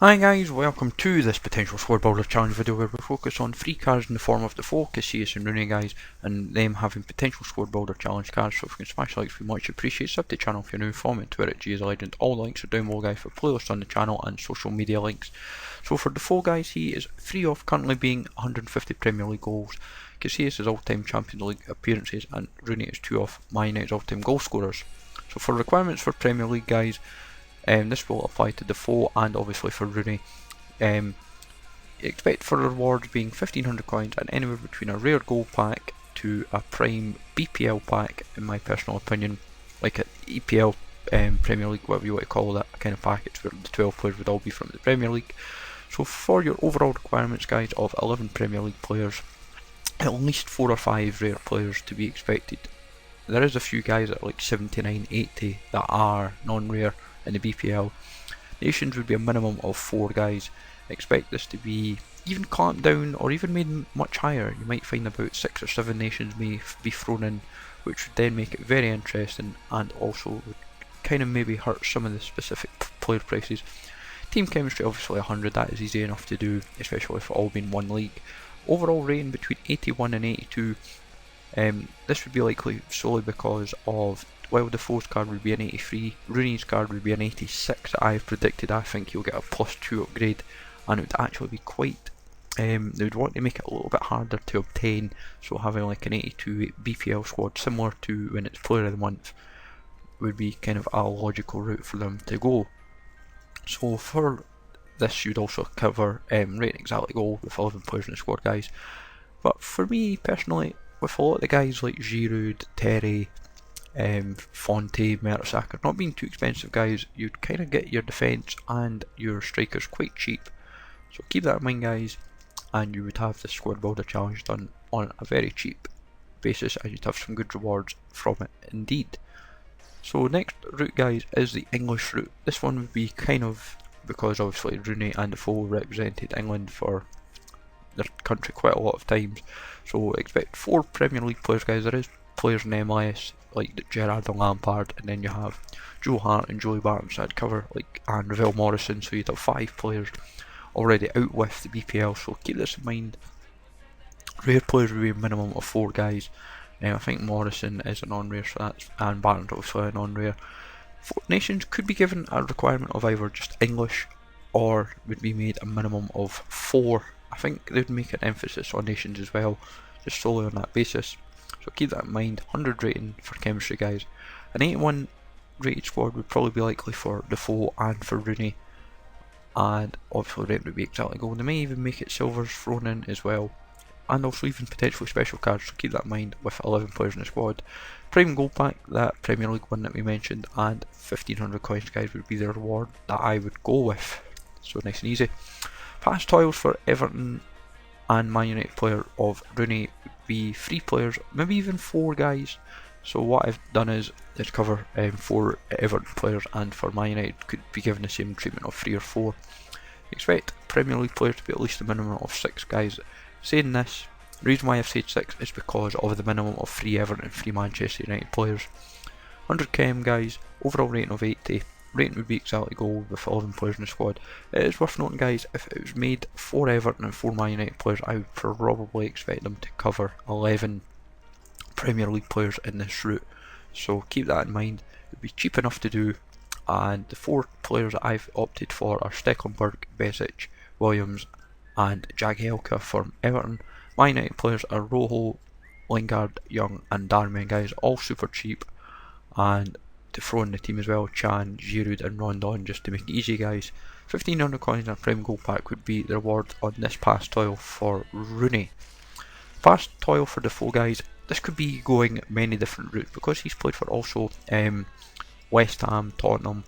Hi guys, welcome to this potential squad builder challenge video where we focus on 3 cards in the form of Defoe, Casillas and Rooney guys, and them having potential squad builder challenge cards. So if you can smash likes, we much appreciate. Sub to the channel if you're new, follow me on Twitter at GasLegend. All the links are down below guys for playlists on the channel and social media links. So for Defoe guys, he is 3 off currently being 150 Premier League goals. Casillas is all-time Champions League appearances and Rooney is 2 off Man United's all-time goal scorers. So for requirements for Premier League guys, this will apply to Defoe and obviously for Rooney. Expect for rewards being 1500 coins and anywhere between a rare gold pack to a prime BPL pack, in my personal opinion, like an EPL Premier League, whatever you want to call that kind of package, where the 12 players would all be from the Premier League. So for your overall requirements guys of 11 Premier League players, at least 4 or 5 rare players to be expected. There is a few guys that are like 79, 80 that are non-rare in the BPL. Nations would be a minimum of 4 guys. Expect this to be even clamped down or even made much higher. You might find about 6 or 7 nations may be thrown in, which would then make it very interesting and also would kind of maybe hurt some of the specific player prices. Team chemistry obviously 100, that is easy enough to do, especially if it all being one league. Overall rating between 81 and 82. This would be likely solely because of, while Defoe's card would be an 83, Rooney's card would be an 86 that I've predicted. I think he'll get a +2 upgrade and it would actually be quite, they would want to make it a little bit harder to obtain, so having like an 82 BPL squad similar to when it's player of the month would be kind of a logical route for them to go. So for this you'd also cover rating exactly goal with 11 players in the squad guys, but for me personally, with a lot of the guys like Giroud, Terry, Fonte, Mertesacker not being too expensive guys, you'd kind of get your defence and your strikers quite cheap. So keep that in mind guys, and you would have the squad builder challenge done on a very cheap basis and you'd have some good rewards from it indeed. So next route guys is the English route. This one would be kind of, because obviously Rooney and Defoe represented England for their country quite a lot of times, so expect 4 Premier League players guys. There is players in MLS like Gerrard and Lampard, and then you have Joe Hart and Joey Barton, so I'd cover like, and Ravel Morrison, so you'd have 5 players already out with the BPL, so keep this in mind. Rare players would be a minimum of 4 guys. I think Morrison is a non-rare, so that's, and Barton's also a non-rare. 4 nations could be given a requirement of either just English or would be made a minimum of 4. I think they would make an emphasis on nations as well, just solely on that basis. So keep that in mind. 100 rating for chemistry guys. An 81 rated squad would probably be likely for Defoe and for Rooney, and obviously rating would be exactly gold. They may even make it silvers thrown in as well, and also even potentially special cards, so keep that in mind with 11 players in the squad. Prime gold pack, that Premier League one that we mentioned, and 1500 coins guys would be the reward that I would go with. So nice and easy. Past toils for Everton and Man United player of Rooney would be 3 players, maybe even 4 guys. So what I've done is cover 4 Everton players, and for Man United could be given the same treatment of 3 or 4. Expect Premier League players to be at least a minimum of 6 guys. Saying this, the reason why I've said 6 is because of the minimum of 3 Everton and 3 Manchester United players. 100 chem guys, overall rating of 80. Rating would be exactly gold with 11 players in the squad. It is worth noting guys, if it was made 4 Everton and 4 Man United players, I would probably expect them to cover 11 Premier League players in this route. So keep that in mind, it would be cheap enough to do, and the 4 players that I've opted for are Stekelenburg, Besic, Williams and Jagielka from Everton. My United players are Rojo, Lingard, Young and Darmian guys, all super cheap, and to throw in the team as well, Chan, Giroud and Rondon just to make it easy guys. 1500 coins and a prime gold pack would be the reward on this past toil for Rooney. Past toil for Defoe guys, this could be going many different routes because he's played for also West Ham, Tottenham,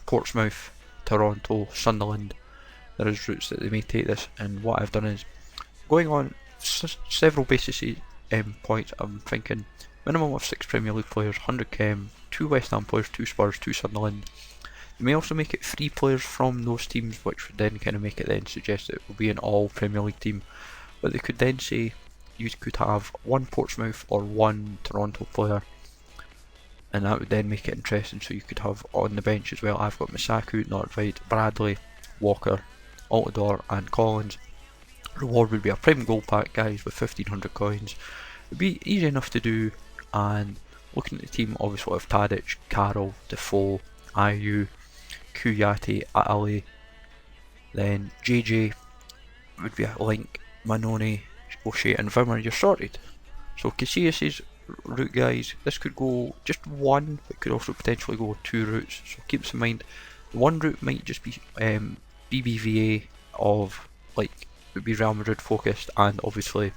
Portsmouth, Toronto, Sunderland. There is routes that they may take this, and what I've done is going on several basis points. I'm thinking minimum of 6 Premier League players, 100 chem, 2 West Ham players, 2 Spurs, 2 Sunderland. You may also make it 3 players from those teams, which would then kind of make it then suggest that it will be an all Premier League team. But they could then say you could have 1 Portsmouth or 1 Toronto player, and that would then make it interesting. So you could have on the bench as well, I've got Masaku, Nordtveit, Bradley, Walker, Altidore and Collins. Reward would be a prime gold pack, guys, with 1500 coins. It'd be easy enough to do, and looking at the team, obviously with Tadic, Carroll, Defoe, Ayew, Kuyate, Ali, then JJ would be a Link, Manoni, O'Shea and Vimmer. You're sorted. So Casillas' route, guys, this could go just one, but could also potentially go 2 routes, so keep this in mind. The one route might just be BBVA of, like, would be Real Madrid focused, and obviously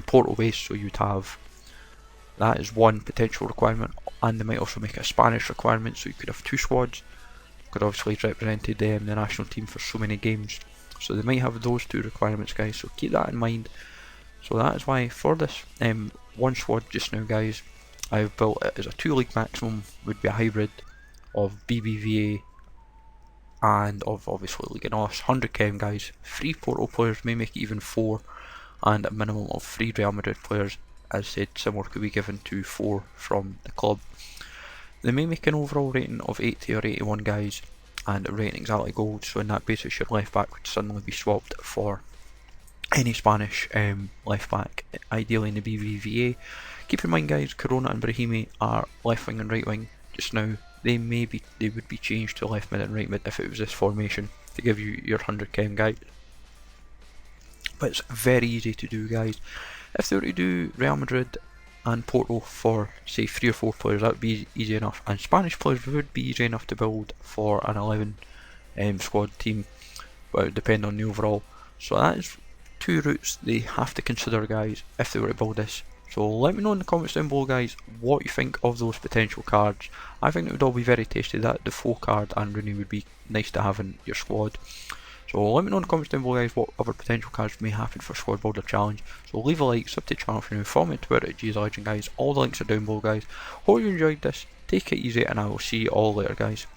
Porto based, so you'd have, that is one potential requirement, and they might also make a Spanish requirement, so you could have 2 squads. Could obviously represented the national team for so many games, so they might have those 2 requirements, guys, so keep that in mind. So that is why for this one squad just now, guys, I've built it as a 2 league maximum, would be a hybrid of BBVA and of obviously Liga NOS, 100 chem, guys. 3 Porto players, may make it even 4, and a minimum of 3 Real Madrid players. As said, similar could be given to 4 from the club. They may make an overall rating of 80 or 81, guys, and a rating exactly gold, so in that basis your left back would suddenly be swapped for any Spanish left back, ideally in the BBVA. Keep in mind, guys, Corona and Brahimi are left wing and right wing just now. They would be changed to left mid and right mid if it was this formation to give you your 100 chem guide. But it's very easy to do, guys. If they were to do Real Madrid and Porto for say 3 or 4 players, that would be easy enough, and Spanish players would be easy enough to build for an 11 squad team, but it would depend on the overall. So that is 2 routes they have to consider, guys, if they were to build this. So let me know in the comments down below, guys, what you think of those potential cards. I think it would all be very tasty. That Defoe card and Rooney would be nice to have in your squad. So let me know in the comments down below, guys, what other potential cards may happen for Squad Builder Challenge. So leave a like, sub to the channel if you're new, follow me on Twitter at GSLegend, guys. All the links are down below, guys. Hope you enjoyed this. Take it easy, and I will see you all later, guys.